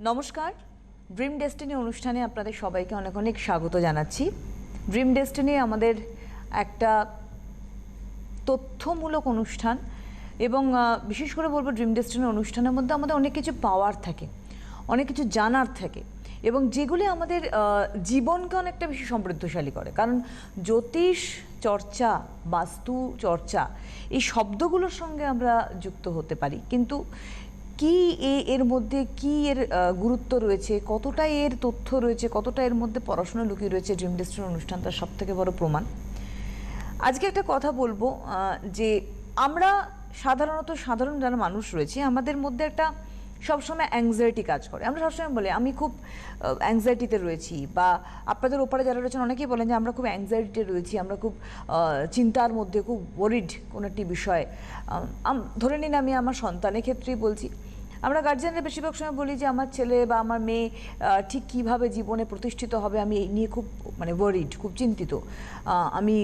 নমস্কার, dream destiny অনুষ্ঠানে আপনাদের সবাইকে অনেক অনেক স্বাগত জানাচ্ছি। ড্রিম ডেস্টিনি আমাদের একটা তথ্যমূলক অনুষ্ঠান এবং বিশেষ করে বলবো ড্রিম ডেস্টিনি অনুষ্ঠানের মধ্যে আমাদের অনেক কিছু পাওয়ার থাকে, অনেক কিছু জানার থাকে এবং যেগুলি আমাদের জীবনকে অনেকটা বেশি সমৃদ্ধশালী করে। কারণ জ্যোতিষ চর্চা, বাস্তু চর্চা এই শব্দগুলোর সঙ্গে আমরা যুক্ত হতে পারি, কিন্তু কি এর মধ্যে কি এর গুরুত্ব রয়েছে, কতটা এর তথ্য রয়েছে, কতটা এর মধ্যে পড়াশোনা লুকিয়ে রয়েছে, ড্রিম ডেস্টিনি অনুষ্ঠানটা সব থেকে বড় প্রমাণ। আজকে একটা কথা বলবো যে আমরা সাধারণ যারা মানুষ রয়েছে আমাদের মধ্যে একটা সবসময় অ্যাংজাইটি কাজ করে। আমরা সবসময় বলি আমি খুব অ্যাংজাইটিতে রয়েছি, বা আপনাদের ওপারে যারা রয়েছেন অনেকেই বলেন যে আমরা খুব অ্যাংজাইটিতে রয়েছি, আমরা খুব চিন্তার মধ্যে, খুব ওয়ারিড কোনো একটি বিষয়ে। ধরে নিন আমি আমার সন্তানের ক্ষেত্রেই বলছি, আমরা গার্জিয়ানরা বেশিরভাগ সময় বলি যে আমার ছেলে বা আমার মেয়ে ঠিক কীভাবে জীবনে প্রতিষ্ঠিত হবে আমি এই নিয়ে খুব ওয়ারিড, খুব চিন্তিত। আমি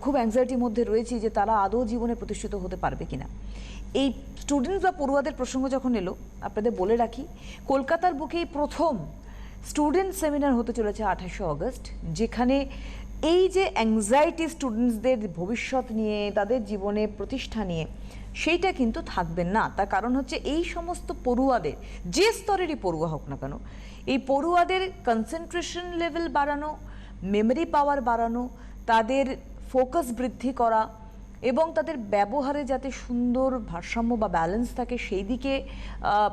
খুব অ্যাংজাইটির মধ্যে রয়েছি যে তারা আদৌ জীবনে প্রতিষ্ঠিত হতে পারবে কিনা। এই স্টুডেন্টস বা পড়ুয়াদের প্রসঙ্গ যখন এলো, আপনাদের বলে রাখি কলকাতার বুকেই প্রথম স্টুডেন্ট সেমিনার হতে চলেছে 28শে অগস্ট, যেখানে এই যে অ্যাংজাইটি স্টুডেন্টসদের ভবিষ্যৎ নিয়ে, তাদের জীবনে প্রতিষ্ঠা নিয়ে, সেইটা কিন্তু থাকবেন না। তার কারণ হচ্ছে এই সমস্ত পড়ুয়াদের, যে স্তরেরই পড়ুয়া হোক না কেন, এই পড়ুয়াদের কনসেন্ট্রেশন লেভেল বাড়ানো, মেমরি পাওয়ার বাড়ানো, তাদের ফোকাস বৃদ্ধি করা এবং তাদের ব্যবহারে যাতে সুন্দর ভারসাম্য বা ব্যালেন্স থাকে সেই দিকে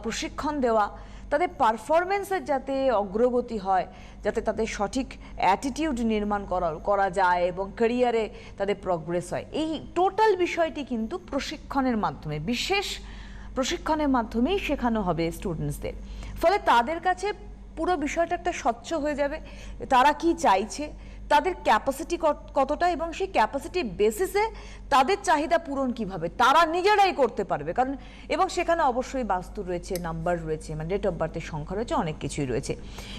প্রশিক্ষণ দেওয়া, তাদের পারফরমেন্সের যাতে অগ্রগতি হয়, যাতে তাদের সঠিক অ্যাটিটিউড নির্মাণ করা যায় এবং ক্যারিয়ারে তাদের প্রগ্রেস হয়, এই টোটাল বিষয়টি কিন্তু প্রশিক্ষণের মাধ্যমে, বিশেষ প্রশিক্ষণের মাধ্যমেই শেখানো হবে স্টুডেন্টসদের। ফলে তাদের কাছে পুরো বিষয়টা একটা স্বচ্ছ হয়ে যাবে, তারা কি চাইছে, তাদের ক্যাপাসিটি কতটা এবং সেই ক্যাপাসিটি বেসিসে তাদের চাহিদা পূরণ কিভাবে তারা নিজেরাই করতে পারবে। কারণ এবং সেখানে অবশ্যই বাস্তু রয়েছে, নাম্বার রয়েছে, ডেট অফ বার্থের সংখ্যা রয়েছে, অনেক কিছুই রয়েছে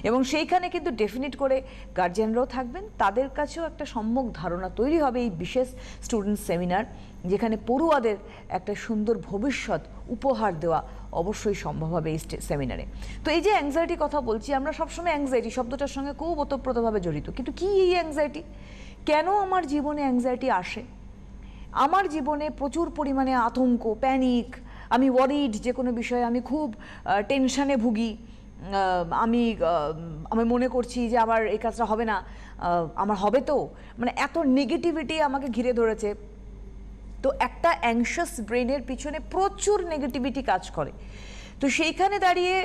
এবং সেইখানে কিন্তু ডেফিনিট করে গার্জিয়ানরাও থাকবেন, তাদের কাছেও একটা সম্যক ধারণা তৈরি হবে এই বিশেষ স্টুডেন্ট সেমিনার, যেখানে পড়ুয়াদের একটা সুন্দর ভবিষ্যৎ উপহার দেওয়া অবশ্যই সম্ভব হবে এই সেমিনারে। তো এই যে অ্যাংজাইটি কথা বলছি, আমরা সবসময় অ্যাংজাইটি শব্দটার সঙ্গে খুব ওতপ্রোতভাবে জড়িত, কিন্তু কি এই অ্যাংজাইটি, কেন আমার জীবনে অ্যাংজাইটি আসে? আমার জীবনে প্রচুর পরিমাণে আতঙ্ক, প্যানিক, আমি ওয়ারিড, যে কোনো বিষয়ে আমি খুব টেনশানে ভুগি, আমি মনে করছি যে আবার এই কাজটা হবে না, আমার হবে তো, এত নেগেটিভিটি আমাকে ঘিরে ধরেছে। তো একটা অ্যাংশাস ব্রেনের পিছনে প্রচুর নেগেটিভিটি কাজ করে। তো সেইখানে দাঁড়িয়ে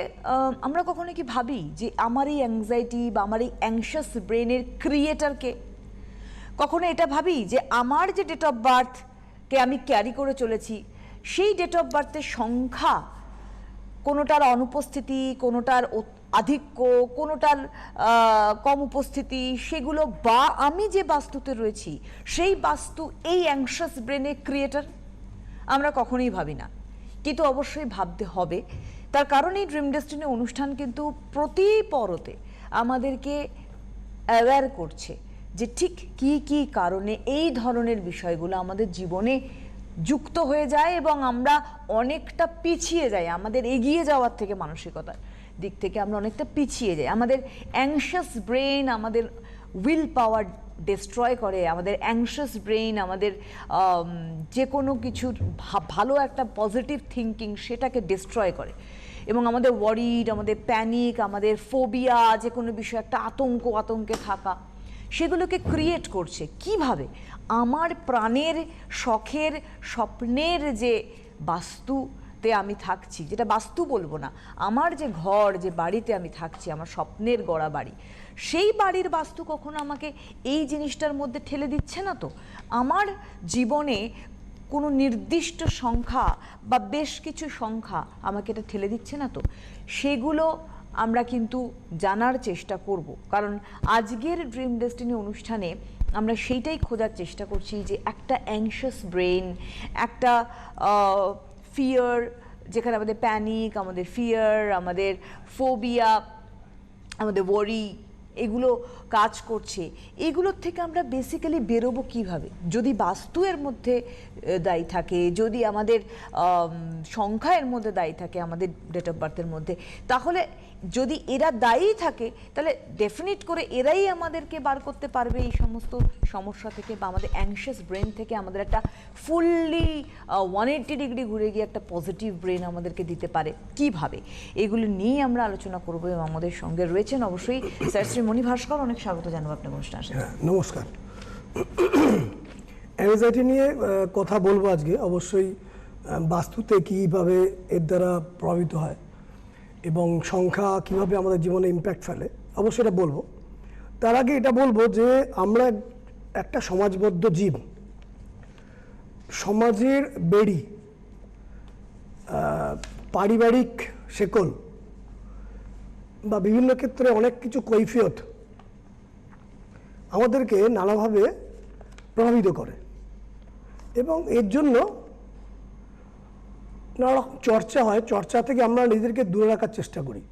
আমরা কখনো কি ভাবি যে আমার এই অ্যাংজাইটি বা আমার এই অ্যাংশাস ব্রেনের ক্রিয়েটারকে? কখনো এটা ভাবি যে আমার যে ডেট অফ বার্থকে আমি ক্যারি করে চলেছি, সেই ডেট অফ বার্থের সংখ্যা, কোনোটার অনুপস্থিতি, কোনোটার আধিক্য, কোনোটার কম উপস্থিতি, সেগুলো বা আমি যে বাস্তুতে রয়েছি সেই বাস্তু এই অ্যাংশাস ব্রেনের ক্রিয়েটার? আমরা কখনোই ভাবি না, কিন্তু অবশ্যই ভাবতে হবে। তার কারণ এই ড্রিম ডেস্টিনি অনুষ্ঠান কিন্তু প্রতি পরতে আমাদেরকে অ্যাওয়্যার করছে যে ঠিক কি কি কারণে এই ধরনের বিষয়গুলো আমাদের জীবনে যুক্ত হয়ে যায় এবং আমরা অনেকটা পিছিয়ে যাই, আমাদের এগিয়ে যাওয়ার থেকে মানসিকতার দিক থেকে আমরা অনেকটা পিছিয়ে যাই। আমাদের অ্যাংশাস ব্রেন আমাদের উইল পাওয়ার ডিস্ট্রয় করে, আমাদের অ্যাংশাস ব্রেন আমাদের যে কোনো কিছুর ভালো একটা পজিটিভ থিঙ্কিং সেটাকে ডিস্ট্রয় করে এবং আমাদের ওয়ারিড, আমাদের প্যানিক, আমাদের ফোবিয়া, যে কোনো বিষয়ে একটা আতঙ্কে থাকা, সেগুলোকে ক্রিয়েট করছে কিভাবে? আমার প্রাণের, শখের, স্বপ্নের যে বাস্তুতে আমি থাকছি, যেটা বাস্তু বলবো না, আমার যে ঘর, যে বাড়িতে আমি থাকছি, আমার স্বপ্নের গড়া বাড়ি, সেই বাড়ির বাস্তু কখনো আমাকে এই জিনিসটার মধ্যে ঠেলে দিচ্ছে না তো? আমার জীবনে কোনো নির্দিষ্ট সংখ্যা বা বেশ কিছু সংখ্যা আমাকে এটা ঠেলে দিচ্ছে না তো? সেগুলো আমরা কিন্তু জানার চেষ্টা করব, কারণ আজকের ড্রিম ডেস্টিনি অনুষ্ঠানে আমরা সেইটাই খোঁজার চেষ্টা করছি যে একটা অ্যাংশাস ব্রেন, একটা ফিয়ার, যেখানে আমাদের প্যানিক, আমাদের ফিয়ার, আমাদের ফোবিয়া, আমাদের ওয়ারি, এগুলো কাজ করছে, এগুলোর থেকে আমরা বেসিক্যালি বেরোবো কিভাবে? যদি বাস্তু এর মধ্যে দায়ী থাকে, যদি আমাদের সংখ্যা এর মধ্যে দায়ী থাকে, আমাদের ডেট অফ বার্থের মধ্যে, তাহলে যদি এরা দায়ী থাকে তাহলে ডেফিনেট করে এরাই আমাদেরকে বার করতে পারবে এই সমস্ত সমস্যা থেকে, বা আমাদের অ্যাংশিয়াস ব্রেন থেকে আমাদের একটা ফুললি 180 ডিগ্রি ঘুরে গিয়ে একটা পজিটিভ ব্রেন আমাদেরকে দিতে পারে কিভাবে। এগুলো নিয়ে আমরা আলোচনা করবো এবং আমাদের সঙ্গে রয়েছেন অবশ্যই স্যার শ্রী মণি ভাস্কর। অনেক স্বাগত জানাবো আপনার অনুষ্ঠানে। হ্যাঁ, নমস্কার। অ্যাংজাইটি নিয়ে কথা বলবো আজকে। অবশ্যই বাস্তুতে কীভাবে এর দ্বারা প্রভাবিত হয় এবং সংখ্যা কিভাবে আমাদের জীবনে ইম্প্যাক্ট ফেলে, অবশ্যই এটা বলবো। তার আগে এটা বলবো যে আমরা একটা সমাজবদ্ধ জীব, সমাজের বেড়ি, পারিবারিক শেকল বা বিভিন্ন ক্ষেত্রে অনেক কিছু কৈফিয়ত আমাদেরকে নানাভাবে প্রভাবিত করে এবং এর জন্য নানা রকম চর্চা হয়। চর্চা থেকে আমরা নিজেদেরকে দূরে রাখার চেষ্টা করি।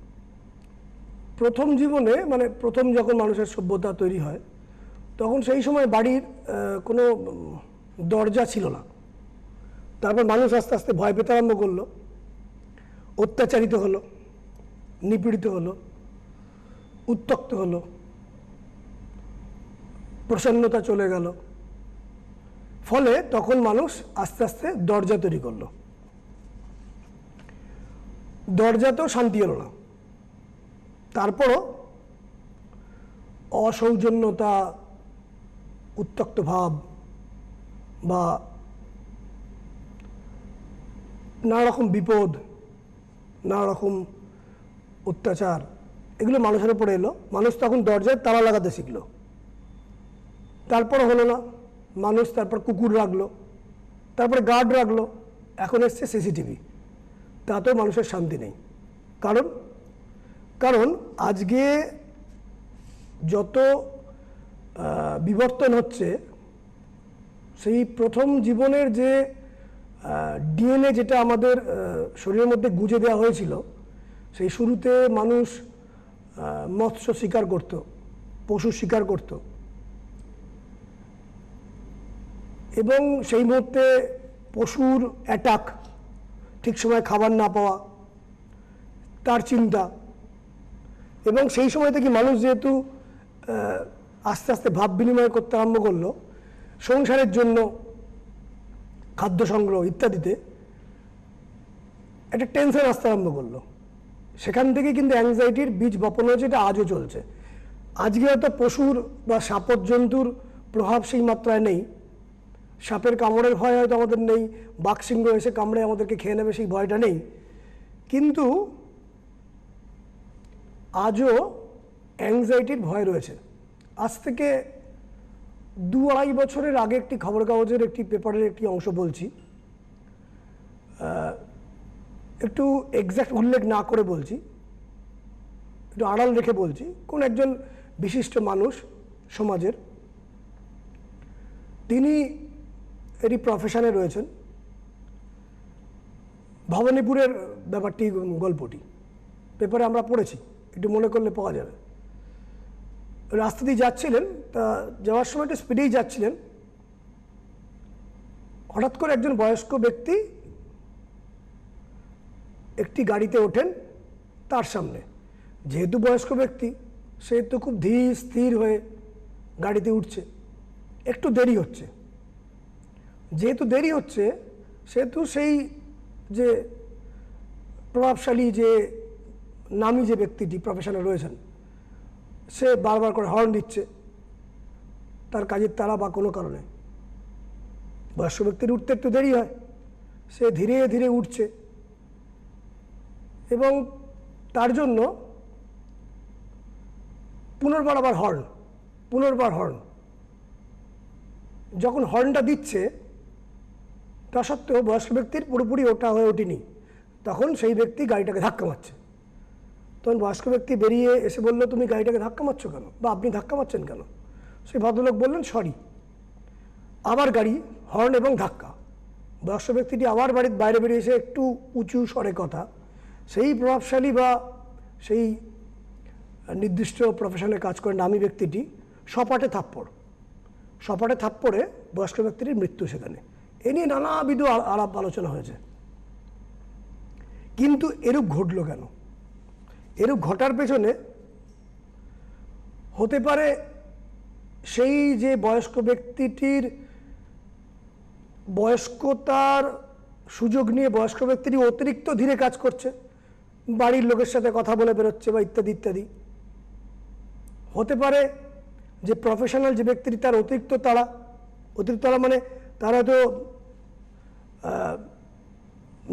প্রথম জীবনে, মানে প্রথম যখন মানুষের সভ্যতা তৈরি হয়, তখন সেই সময় বাড়ির কোনো দরজা ছিল না। তারপর মানুষ আস্তে আস্তে ভয় পেতে আরম্ভ করলো, অত্যাচারিত হলো, নিপীড়িত হলো, উত্ত্যক্ত হলো, প্রসন্নতা চলে গেল। ফলে তখন মানুষ আস্তে আস্তে দরজা তৈরি করলো। দরজাতেও শান্তি এলো না। তারপরও অসৌজন্যতা, উত্ত্যক্ত ভাব বা নানা রকম বিপদ, নানা রকম অত্যাচার, এগুলো মানুষের উপরে এলো। মানুষ তখন দরজায় তালা লাগাতে শিখলো। তারপর হলো না, মানুষ তারপর কুকুর রাখলো, তারপরে গার্ড রাখলো, এখন এসছে সিসিটিভি। তাতেও মানুষের শান্তি নেই। কারণ আজকে যত বিবর্তন হচ্ছে, সেই প্রথম জীবনের যে ডিএনএ যেটা আমাদের শরীরের মধ্যে গুঁজে দেওয়া হয়েছিল, সেই শুরুতে মানুষ মৎস্য শিকার করত, পশু শিকার করত, এবং সেই মুহূর্তে পশুর অ্যাটাক, ঠিক সময় খাবার না পাওয়া, তার চিন্তা, এবং সেই সময় থেকে মানুষ যেহেতু আস্তে আস্তে ভাব বিনিময় করতে আরম্ভ করলো সংসারের জন্য, খাদ্য সংগ্রহ ইত্যাদিতে, একটা টেনশন আসতে আরম্ভ করলো। সেখান থেকে কিন্তু অ্যাংজাইটির বীজ বপন হয়েছে। এটা আজও চলছে। আজকে হয়তো পশুর বা সাপত জন্তুর প্রভাব সেই মাত্রায় নেই, সাপের কামড়ের ভয় হয়তো আমাদের নেই, বাঘসিংহ এসে কামড়ে আমাদেরকে খেয়ে নেবে সেই ভয়টা নেই, কিন্তু আজও অ্যাংজাইটির ভয় রয়েছে। আজ থেকে 2-2.5 বছরের আগে একটি খবর কাগজের একটি পেপারের একটি অংশ বলছি, একটু এক্স্যাক্ট উল্লেখ না করে বলছি, একটু আড়াল রেখে বলছি। কোন একজন বিশিষ্ট মানুষ সমাজের, তিনি এরই প্রফেশনে রয়েছেন। ভবানীপুরের ব্যাপারটি, গল্পটি পেপারে আমরা পড়েছি, একটু মনে করলে পাওয়া যাবে। রাস্তা দিয়ে যাচ্ছিলেন, তা যাওয়ার সময় একটু স্পিডেই যাচ্ছিলেন। হঠাৎ করে একজন বয়স্ক ব্যক্তি একটি গাড়িতে ওঠেন তার সামনে। যেহেতু বয়স্ক ব্যক্তি, সেহেতু খুব ধীর স্থির হয়ে গাড়িতে উঠছে। একটু দেরি হচ্ছে। যেহেতু দেরি হচ্ছে, সেহেতু সেই যে প্রভাবশালী, যে নামী যে ব্যক্তিটি প্রফেশনে রয়েছেন, সে বারবার করে হর্ন দিচ্ছে তার কাজের তাড়া বা কোনো কারণে। বয়স্ক ব্যক্তির উঠতে একটু দেরি হয়, সে ধীরে ধীরে উঠছে এবং তার জন্য পুনর্বার হর্ন। যখন হর্নটা দিচ্ছে, তা সত্ত্বেও বয়স্ক ব্যক্তির পুরোপুরি ওঠা হয়ে ওঠেনি। তখন সেই ব্যক্তি গাড়িটাকে ধাক্কা মারছে। তখন বয়স্ক ব্যক্তি বেরিয়ে এসে বলল, তুমি গাড়িটাকে ধাক্কা মারছো কেন, বা আপনি ধাক্কা মারছেন কেন? সেই ভদ্রলোক বললেন, সরি। আবার গাড়ি, হর্ন এবং ধাক্কা। বয়স্ক ব্যক্তিটি আবার বাড়ির বাইরে বেরিয়ে এসে একটু উঁচু স্বরে কথা, সেই প্রভাবশালী বা সেই নির্দিষ্ট প্রফেশনে কাজ করেন নামী ব্যক্তিটি সপাটে থাপ্পড়ে বয়স্ক ব্যক্তিটির মৃত্যু সেখানে। এ নিয়ে নানাবিধ আলাপ আলোচনা হয়েছে, কিন্তু এরূপ ঘটল কেন? এরূপ ঘটার পেছনে হতে পারে সেই যে বয়স্ক ব্যক্তিটির বয়স্কতার সুযোগ নিয়ে বয়স্ক ব্যক্তিটি অতিরিক্ত ধীরে কাজ করছে, বাড়ির লোকের সাথে কথা বলে বেরোচ্ছে বা ইত্যাদি ইত্যাদি। হতে পারে যে প্রফেশনাল যে ব্যক্তিটি তার অতিরিক্ত তাড়া মানে তার হয়তো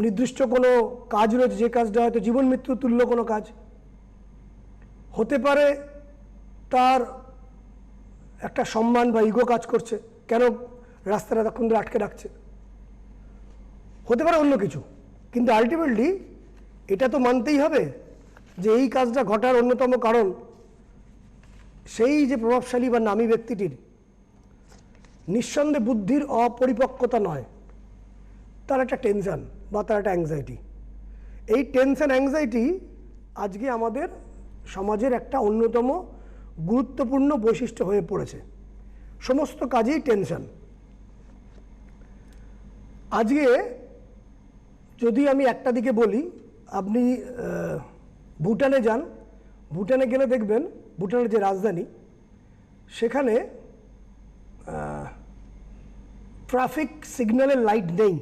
নির্দিষ্ট কোনো কাজ রয়েছে, যে কাজটা হয়তো জীবন মৃত্যু তুল্য কোনো কাজ। হতে পারে তার একটা সম্মান বা ইগো কাজ করছে, কেন রাস্তাটা এতক্ষণ ধরে আটকে রাখছে। হতে পারে অন্য কিছু, কিন্তু আলটিমেটলি এটা তো মানতেই হবে যে এই কাজটা ঘটার অন্যতম কারণ সেই যে প্রভাবশালী বা নামী ব্যক্তিটির নিঃসন্দেহে বুদ্ধির অপরিপক্কতা নয়, তার একটা টেনশন বা তার একটা অ্যাংজাইটি। এই টেনশন অ্যাংজাইটি আজকে আমাদের সমাজের একটা অন্যতম গুরুত্বপূর্ণ বৈশিষ্ট্য হয়ে পড়েছে। সমস্ত কাজেই টেনশন। আজকে যদি আমি একটা দিকে বলি, আপনি ভুটানে যান, ভুটানে গেলে দেখবেন ভুটানের যে রাজধানী সেখানে ট্রাফিক সিগন্যালের লাইট নেই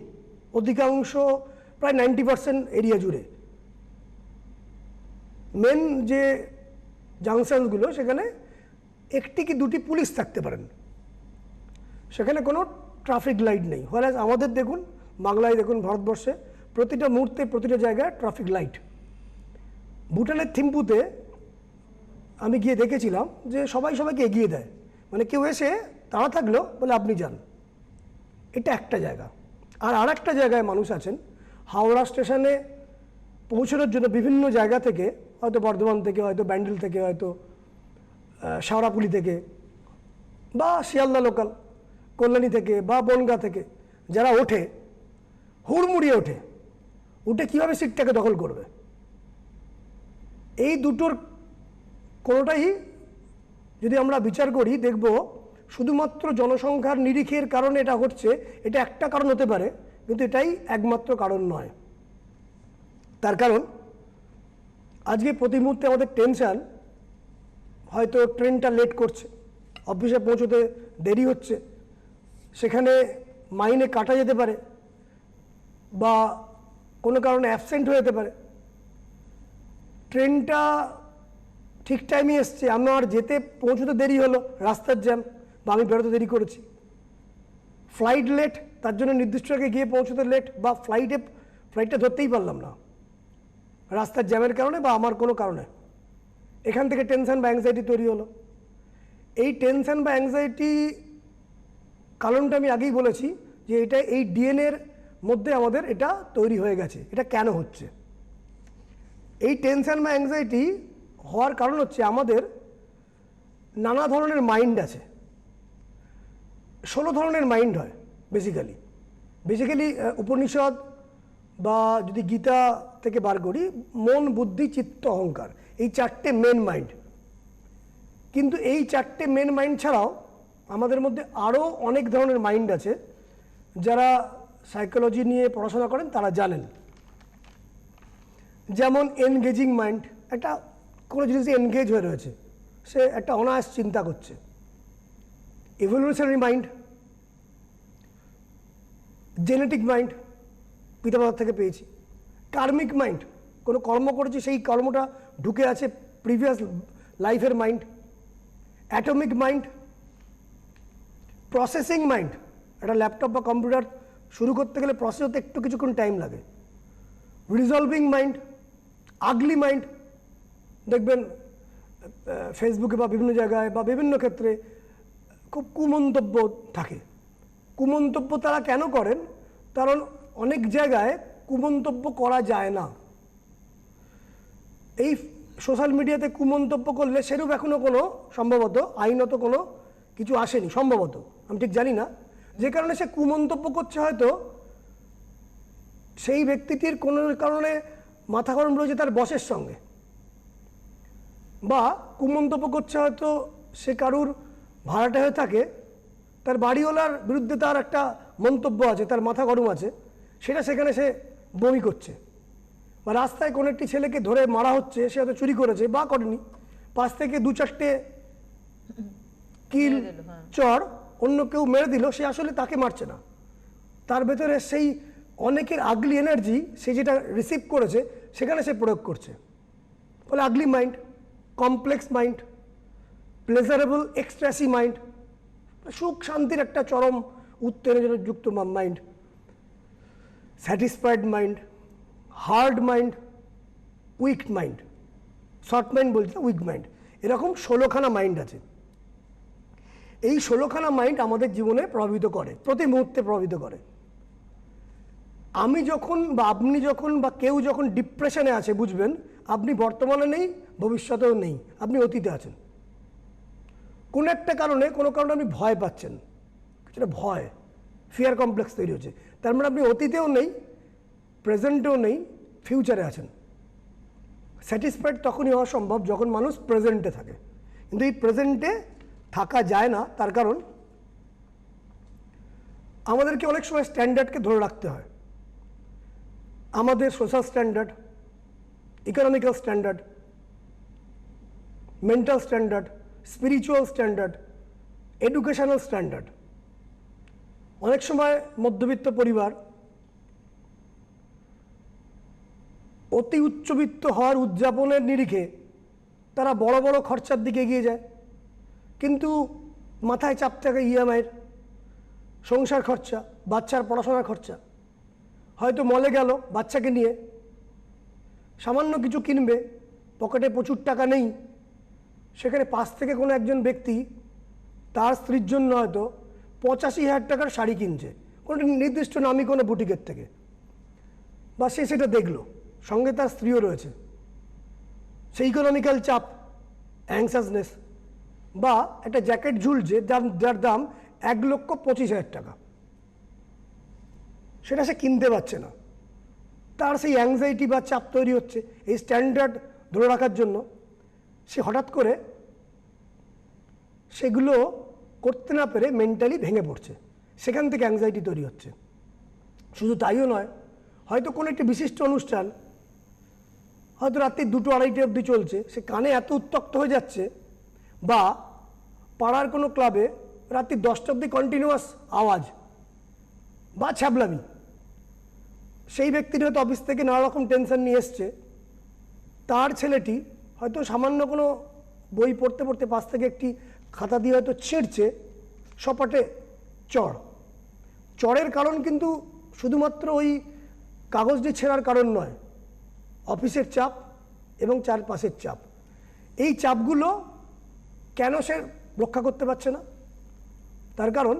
অধিকাংশ, প্রায় 90% এরিয়া জুড়ে। মেন যে জাংশনগুলো সেখানে একটি কি দুটি পুলিশ থাকতে পারেন, সেখানে কোনো ট্রাফিক লাইট নেই। হলে আমাদের দেখুন, বাংলায় দেখুন, ভারতবর্ষে প্রতিটা মুহূর্তে প্রতিটা জায়গায় ট্রাফিক লাইট। ভুটানের থিম্পুতে আমি গিয়ে দেখেছিলাম যে সবাইকে এগিয়ে দেয়, মানে কেউ এসে তাড়া থাকলো বলে আপনি যান। এটা একটা জায়গা। আর একটা জায়গায় মানুষ আছেন হাওড়া স্টেশনে পৌঁছানোর জন্য বিভিন্ন জায়গা থেকে, হয়তো বর্ধমান থেকে, হয়তো ব্যান্ডেল থেকে, হয়তো শাওড়াপুলি থেকে, বা শিয়ালদা লোকাল কল্যাণী থেকে বা বনগাঁ থেকে যারা ওঠে, হুড়মুড়িয়ে উঠে কীভাবে সিটটাকে দখল করবে। এই দুটোর কোনোটাই যদি আমরা বিচার করি দেখব শুধুমাত্র জনসংখ্যার নিরিখের কারণে এটা ঘটছে, এটা একটা কারণ হতে পারে, কিন্তু এটাই একমাত্র কারণ নয়। তার কারণ আজকে প্রতি মুহূর্তে আমাদের টেনশন, হয়তো ট্রেনটা লেট করছে, অফিসে পৌঁছতে দেরি হচ্ছে, সেখানে মাইনে কাটা যেতে পারে বা কোনো কারণে অ্যাবসেন্ট হয়ে যেতে পারে। ট্রেনটা ঠিক টাইমে এসছে, আমার যেতে পৌঁছতে দেরি হলো, রাস্তার জ্যাম, বা আমি বেরোতে দেরি করেছি। ফ্লাইট লেট, তার জন্য নির্দিষ্ট আগে গিয়ে পৌঁছতে লেট, বা ফ্লাইটটা ধরতেই পারলাম না রাস্তার জ্যামের কারণে বা আমার কোনো কারণে। এখান থেকে টেনশন বা অ্যাংজাইটি তৈরি হলো। এই টেনশন বা অ্যাংজাইটি কারণটা আমি আগেই বলেছি যে এটা এই ডিএনএর মধ্যে আমাদের এটা তৈরি হয়ে গেছে। এটা কেন হচ্ছে? এই টেনশন বা অ্যাংজাইটি হওয়ার কারণ হচ্ছে আমাদের নানা ধরনের মাইন্ড আছে। 16 ধরনের মাইন্ড হয় বেসিক্যালি উপনিষদ বা যদি গীতা থেকে বার করি, মন, বুদ্ধি, চিত্ত, অহংকার, এই 4টে মেন মাইন্ড। কিন্তু এই 4টে মেন মাইন্ড ছাড়াও আমাদের মধ্যে আরও অনেক ধরনের মাইন্ড আছে। যারা সাইকোলজি নিয়ে পড়াশোনা করেন তারা জানেন। যেমন এনগেজিং মাইন্ড, একটা কোনো জিনিসে এনগেজ হয়ে রয়েছে, সে একটা অনায়াস চিন্তা করছে। ইভলিউশনারি মাইন্ড, জেনেটিক মাইন্ড, পিতামাতার থেকে পেয়েছি। কার্মিক মাইন্ড, কোনো কর্ম করেছি সেই কর্মটা ঢুকে আছে প্রিভিয়াস লাইফের mind. Atomic mind, processing mind, একটা ল্যাপটপ বা কম্পিউটার শুরু করতে গেলে প্রসেস হতে একটু কিছুক্ষণ টাইম লাগে। রিজলভিং মাইন্ড, আগলি মাইন্ড, দেখবেন ফেসবুকে বা বিভিন্ন জায়গায় বা বিভিন্ন ক্ষেত্রে খুব কুমন্তব্য থাকে। কুমন্তব্য তারা কেন করেন? কারণ অনেক জায়গায় কুমন্তব্য করা যায় না। এই সোশ্যাল মিডিয়াতে কুমন্তব্য করলে সেরূপ এখনও কোনো সম্ভবত আইনত কোনো কিছু আসেনি, সম্ভবত, আমি ঠিক জানি না, যে কারণে সে কুমন্তব্য করছে। হয়তো সেই ব্যক্তিটির কোনো কারণে মাথা গরম রয়েছে তার বসের সঙ্গে, বা কুমন্তব্য করছে, হয়তো সে কারুর ভাড়াটে হয়ে থাকে, তার বাড়িওয়ালার বিরুদ্ধে তার একটা মন্তব্য আছে, তার মাথা গরম আছে, সেটা সেখানে সে বমি করছে। বা রাস্তায় কোনো একটি ছেলেকে ধরে মারা হচ্ছে, সে হয়তো চুরি করেছে বা করেনি, পাশ থেকে 2-4টে কিল মেরে দিল, হ্যাঁ। চড় অন্য কেউ মেরে দিল, সে আসলে তাকে মারছে না, তার ভেতরে সেই অনেকের আগলি এনার্জি সে যেটা রিসিভ করেছে সেখানে সে প্রয়োগ করছে। ফলে ugly mind, complex mind, pleasurable ecstasy mind, সুখ শান্তির একটা চরম উত্তেজনাযুক্ত mind, satisfied mind, hard mind, weak mind, short mind বলছে, উইক মাইন্ড, এরকম 16খানা মাইন্ড আছে। এই 16খানা মাইন্ড আমাদের জীবনে প্রভাবিত করে, প্রতি মুহূর্তে প্রভাবিত করে। আমি যখন বা আপনি যখন বা কেউ যখন ডিপ্রেশনে আছে, বুঝবেন আপনি বর্তমানে নেই, ভবিষ্যতেও নেই, আপনি অতীতে আছেন। কোনো একটা কারণে, কোনো কারণে আপনি ভয় পাচ্ছেন, সেটা ভয়, ফিয়ার কমপ্লেক্স তৈরি হচ্ছে, তার মানে আপনি অতীতেও নেই, প্রেজেন্টেও নেই, ফিউচারে আছেন। স্যাটিসফাইড তখনই হওয়া সম্ভব যখন মানুষ প্রেজেন্টে থাকে, কিন্তু এই প্রেজেন্টে থাকা যায় না, তার কারণ আমাদেরকে অনেক সময় স্ট্যান্ডার্ডকে ধরে রাখতে হয়। আমাদের social standard, economical standard, mental standard, spiritual standard, educational standard. অনেক সময় মধ্যবিত্ত পরিবার অতি উচ্চবিত্ত হওয়ার উদযাপনের নিরিখে তারা বড় বড় খরচার দিকে এগিয়ে যায়, কিন্তু মাথায় চাপ থাকে ইএমআইয়ের, সংসার খরচা, বাচ্চার পড়াশোনার খরচা। হয়তো মলে গেল বাচ্চাকে নিয়ে, সামান্য কিছু কিনবে, পকেটে প্রচুর টাকা নেই, সেখানে পাশ থেকে কোনো একজন ব্যক্তি তার স্ত্রীর জন্য হয়তো 85,000 টাকার শাড়ি কিনছে কোনো নির্দিষ্ট নামী কোনো বুটিকের থেকে, বা সে সেটা দেখলো, সঙ্গে তার স্ত্রীও রয়েছে, সেই ইকোনমিক্যাল চাপ, অ্যাংসাসনেস, বা একটা জ্যাকেট ঝুলছে যার দাম 1,25,000 টাকা, সেটা সে কিনতে পারছে না, তার সেই অ্যাংজাইটি বা চাপ তৈরি হচ্ছে। এই স্ট্যান্ডার্ড ধরে রাখার জন্য সে হঠাৎ করে সেগুলো করতে না পেরে মেন্টালি ভেঙে পড়ছে, সেখান থেকে অ্যাংজাইটি তৈরি হচ্ছে। শুধু তাইও নয়, হয়তো কোনো একটি বিশিষ্ট অনুষ্ঠান হয়তো রাত্রি 2-2-2:30 অবধি চলছে, সে কানে এত উত্তক্ত হয়ে যাচ্ছে, বা পাড়ার কোনো ক্লাবে রাত্রি 10টা অবধি কন্টিনিউয়াস আওয়াজ বা ছ্যাবলামি, সেই ব্যক্তিটি হয়তো অফিস থেকে নানা রকম টেনশন নিয়ে এসছে, তার ছেলেটি হয়তো সামান্য কোনো বই পড়তে পড়তে পাশ থেকে একটি খাতা দিয়ে হয়তো ছিঁড়ছে, সপাটে চড়ের কারণ কিন্তু শুধুমাত্র ওই কাগজটি ছেঁড়ার কারণ নয়, অফিসের চাপ এবং চারপাশের চাপ। এই চাপগুলো কেন সে রক্ষা করতে পারছে না? তার কারণ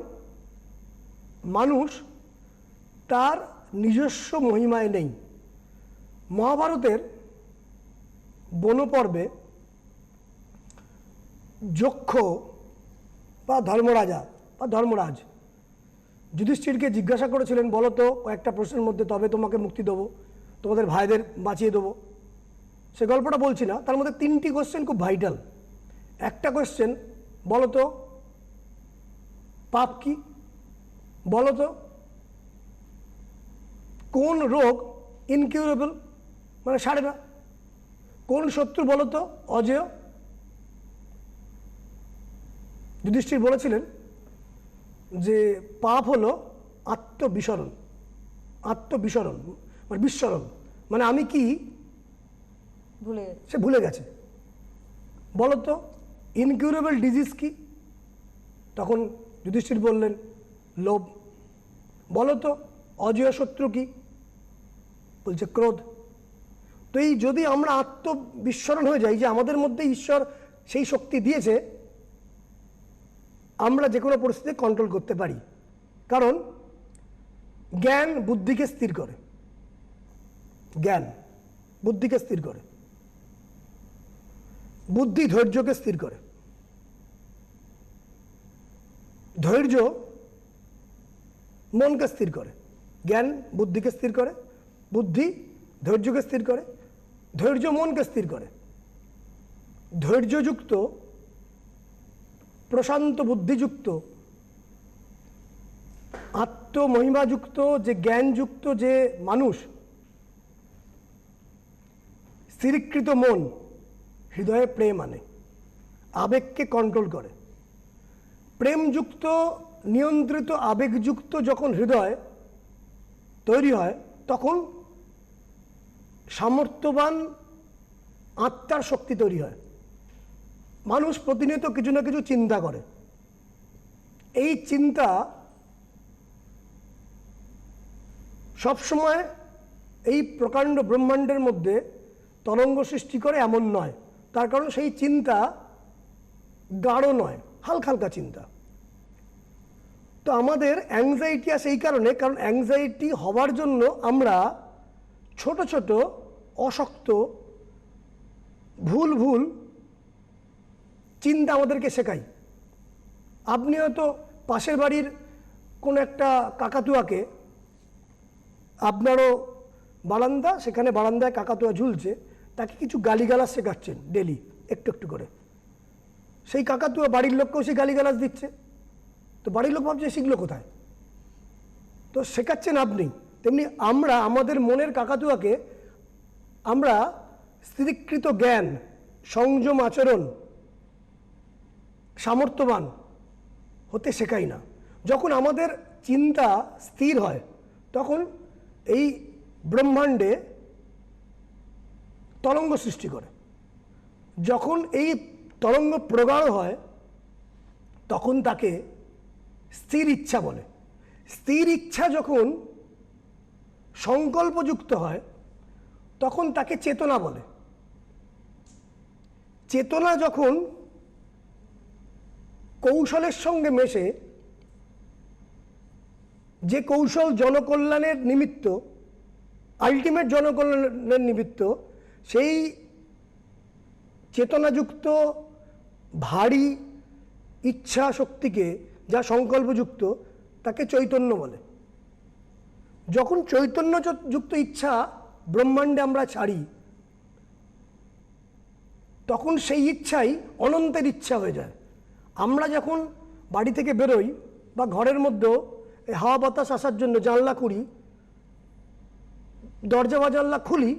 মানুষ তার নিজস্ব মহিমায় নেই। মহাভারতের বনপর্বে যক্ষ বা ধর্মরাজ যুধিষ্ঠিরকে জিজ্ঞাসা করেছিলেন, বলো তো কয়েকটা প্রশ্নের মধ্যে, তবে তোমাকে মুক্তি দেবো, তোমাদের ভাইদের বাঁচিয়ে দেবো। সে গল্পটা বলছি না, তার মধ্যে 3টি কোশ্চেন খুব ভাইটাল। একটা কোশ্চেন, বলো তো পাপ কি, বলো তো কোন রোগ ইনকিউরেবল, মানে সারে না, কোন শত্রু বলো তো অজেয়। যুধিষ্ঠির বলেছিলেন যে পাপ হলো আত্মবিসরণ, মানে বিস্মরণ, মানে আমি কি সে ভুলে গেছে। বলো তো ইনকিউরেবল ডিজিজ কি? তখন যুধিষ্ঠির বললেন লোভ। বলো তো অজেয় শত্রু কি? বলছে ক্রোধ। তো এই যদি আমরা আত্মবিস্মরণ হয়ে যাই যে আমাদের মধ্যে ঈশ্বর সেই শক্তি দিয়েছে, আমরা যে কোনো পরিস্থিতি কন্ট্রোল করতে পারি। কারণ জ্ঞান বুদ্ধিকে স্থির করে, জ্ঞান বুদ্ধিকে স্থির করে, বুদ্ধি ধৈর্যকে স্থির করে, ধৈর্য মনকে স্থির করে, জ্ঞান বুদ্ধিকে স্থির করে, বুদ্ধি ধৈর্যকে স্থির করে, ধৈর্য মনকে স্থির করে। ধৈর্যযুক্ত, প্রশান্ত বুদ্ধিযুক্ত, আত্মমহিমাযুক্ত, যে জ্ঞানযুক্ত যে মানুষ, স্থিরীকৃত মন, হৃদয়ে প্রেম আনে, আবেগকে কন্ট্রোল করে। প্রেমযুক্ত, নিয়ন্ত্রিত, আবেগযুক্ত যখন হৃদয় তৈরি হয়, তখন সামর্থ্যবান আত্মার শক্তি তৈরি হয়। মানুষ প্রতিনিয়ত কিছু না কিছু চিন্তা করে। এই চিন্তা সবসময় এই প্রকাণ্ড ব্রহ্মাণ্ডের মধ্যে তরঙ্গ সৃষ্টি করে এমন নয়। তার কারণ সেই চিন্তা গাঢ় নয়, হালকা হালকা চিন্তা। তো আমাদের অ্যাংজাইটি আসে এই কারণে, কারণ অ্যাংজাইটি হওয়ার জন্য আমরা ছোট ছোট অশক্ত ভুল ভুল চিন্তা আমাদেরকে শেখাই। আপনি হয়তো পাশের বাড়ির কোনো একটা কাকাতুয়াকে, আপনারও বারান্দা, সেখানে বারান্দায় কাকাতুয়া ঝুলছে, তাকে কিছু গালিগালাজ শেখাচ্ছেন ডেলি একটু একটু করে। সেই কাকাতুয়া বাড়ির লোককেও সেই গালিগালাজ দিচ্ছে। তো বাড়ির লোক ভাবছে শিখলো কোথায়? তো শেখাচ্ছেন আপনি। তেমনি আমরা আমাদের মনের কাকাতুয়াকে আমরা স্থিরীকৃত জ্ঞান, সংযম আচরণ, সামর্থ্যবান হতে শেখাই না। যখন আমাদের চিন্তা স্থির হয়, তখন এই ব্রহ্মাণ্ডে তরঙ্গ সৃষ্টি করে। যখন এই তরঙ্গ প্রগাঢ় হয়, তখন তাকে স্থির ইচ্ছা বলে। স্থির ইচ্ছা যখন সংকল্পযুক্ত হয়, তখন তাকে চেতনা বলে। চেতনা যখন কৌশলের সঙ্গে মেশে, যে কৌশল জনকল্যাণের নিমিত্ত, আলটিমেট জনকল্যাণের নিমিত্ত, সেই চেতনাযুক্ত ভারী ইচ্ছা শক্তিকে, যা সংকল্পযুক্ত, তাকে চৈতন্য বলে। যখন চৈতন্যযুক্ত ইচ্ছা ব্রহ্মাণ্ডে আমরা ছাড়ি, তখন সেই ইচ্ছাই অনন্তের ইচ্ছা হয়ে যায়। আমরা যখন বাড়ি থেকে বেরোই বা ঘরের মধ্যেও হাওয়া বাতাস আসার জন্য জানলা খুলি, দরজা বা জানলা খুলি,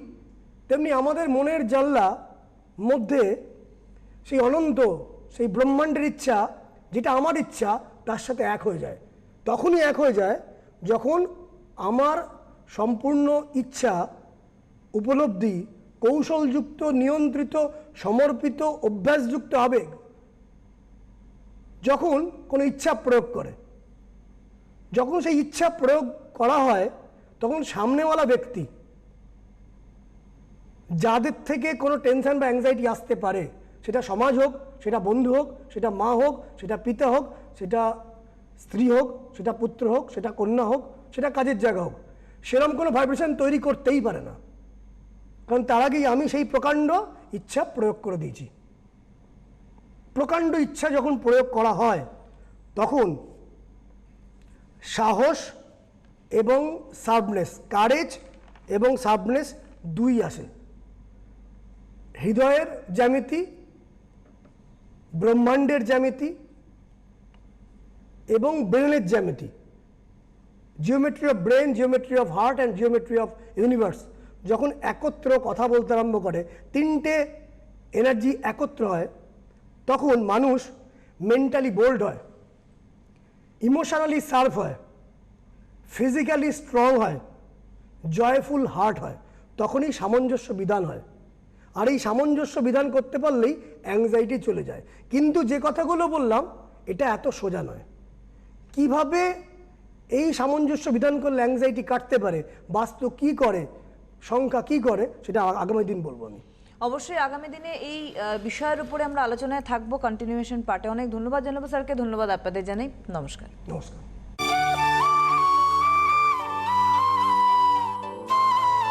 তেমনি আমাদের মনের জানলা মধ্যে সেই অনন্ত, সেই ব্রহ্মাণ্ডের ইচ্ছা, যেটা আমার ইচ্ছা, তার সাথে এক হয়ে যায়। তখনই এক হয়ে যায় যখন আমার সম্পূর্ণ ইচ্ছা, উপলব্ধি, কৌশলযুক্ত, নিয়ন্ত্রিত, সমর্পিত, অভ্যাসযুক্ত আবেগ যখন কোনো ইচ্ছা প্রয়োগ করে, যখন সেই ইচ্ছা প্রয়োগ করা হয়, তখন সামনেওয়ালা ব্যক্তি, যাদের থেকে কোনো টেনশন বা অ্যাংজাইটি আসতে পারে, সেটা সমাজ হোক, সেটা বন্ধু হোক, সেটা মা হোক, সেটা পিতা হোক, সেটা স্ত্রী হোক, সেটা পুত্র হোক, সেটা কন্যা হোক, সেটা কাজের জায়গা হোক, সেরকম কোনো ভাইব্রেশন তৈরি করতেই পারে না। কারণ তার আগেই আমি সেই প্রকাণ্ড ইচ্ছা প্রয়োগ করে দিয়েছি। প্রকাণ্ড ইচ্ছা যখন প্রয়োগ করা হয়, তখন সাহস এবং সার্ভনেস, কারেজ এবং সার্ভনেস দুই আসে। হৃদয়ের জ্যামিতি, ব্রহ্মাণ্ডের জ্যামিতি এবং ব্রেনের জ্যামিতি, geometry of brain, geometry of heart and geometry of universe যখন একত্র কথা বলতে আরম্ভ করে, তিনটে এনার্জি একত্র হয়, তখন মানুষ মেন্টালি বোল্ড হয়, ইমোশনালি শার্প হয়, ফিজিক্যালি স্ট্রং হয়, জয়ফুল হার্ট হয়। তখনই সামঞ্জস্য বিধান হয়। আর এই সামঞ্জস্য বিধান করতে পারলেই অ্যাংজাইটি চলে যায়। কিন্তু যে কথাগুলো বললাম, এটা এত সোজা নয়। কিভাবে এই সামঞ্জস্য বিধান করলে অ্যাংজাইটি কাটতে পারে, বাস্তু কি করে, সংখ্যা কি করে, সেটা আগামী দিন বলবো আমি। অবশ্যই আগামী দিনে এই বিষয়ের উপরে আমরা আলোচনায় থাকবো কন্টিনিউয়েশন পার্টে। অনেক ধন্যবাদ জানাবো স্যারকে, ধন্যবাদ আপনাদের জানাই, নমস্কার। নমস্কার।